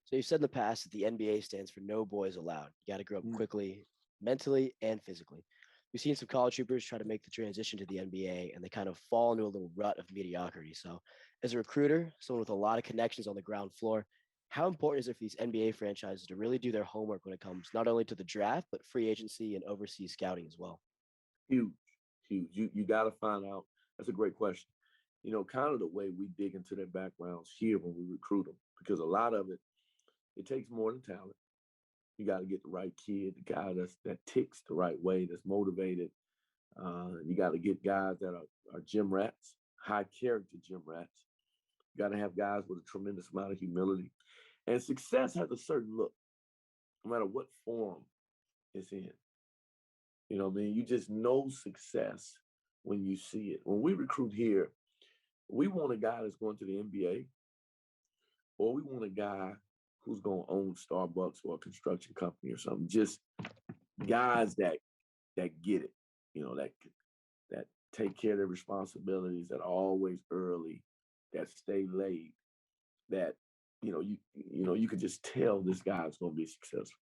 So you said in the past that the NBA stands for no boys allowed. You got to grow up Mm. quickly, mentally and physically. We've seen some college troopers try to make the transition to the NBA and they kind of fall into a little rut of mediocrity. So, as a recruiter, someone with a lot of connections on the ground floor, how important is it for these NBA franchises to really do their homework when it comes not only to the draft, but free agency and overseas scouting as well? Huge, huge. You got to find out. That's a great question. Kind of the way we dig into their backgrounds here when we recruit them, because a lot of it takes more than talent. You got to get the right kid, the guy that ticks the right way, that's motivated. You got to get guys that are gym rats, high character gym rats. You got to have guys with a tremendous amount of humility. And success has a certain look, no matter what form it's in. You know what I mean? You just know success when you see it. When we recruit here, we want a guy that's going to the NBA, or we want a guy who's going to own Starbucks or a construction company or something. Just guys that get it, that take care of their responsibilities, that are always early, that stay late, that you can just tell this guy's going to be successful.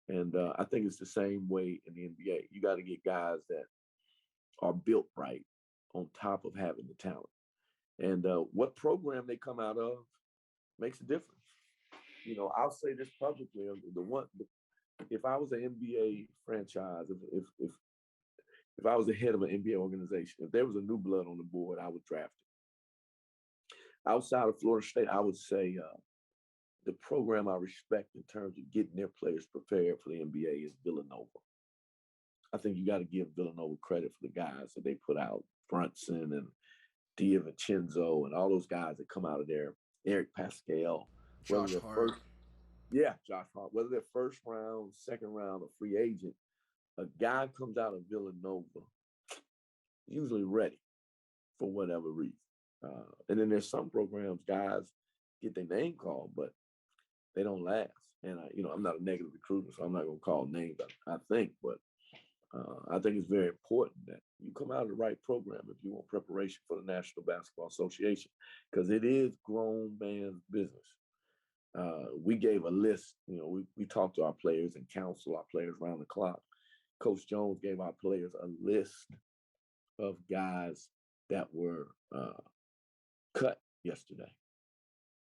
And I think it's the same way in the NBA. You got to get guys that are built right on top of having the talent. And what program they come out of makes a difference. I'll say this publicly: if I was an NBA franchise, if I was the head of an NBA organization, if there was a new blood on the board, I would draft it. Outside of Florida State, I would say the program I respect in terms of getting their players prepared for the NBA is Villanova. I think you got to give Villanova credit for the guys that they put out, Brunson and DiVincenzo and all those guys that come out of there, Eric Pascal, whether Josh they're Hart. first, yeah, Josh Hart, whether they're first round, second round, or free agent, a guy comes out of Villanova usually ready for whatever reason. And then there's some programs, guys get their name called, but they don't last. And I'm not a negative recruiter, so I'm not going to call names. I think, but I think it's very important that you come out of the right program if you want preparation for the National Basketball Association, because it is grown man's business. We gave a list. We talked to our players and counsel our players around the clock. Coach Jones gave our players a list of guys that were cut yesterday.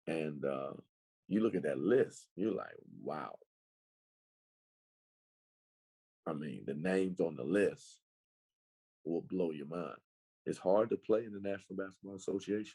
And you look at that list, you're like, wow. I mean, the names on the list will blow your mind. It's hard to play in the National Basketball Association.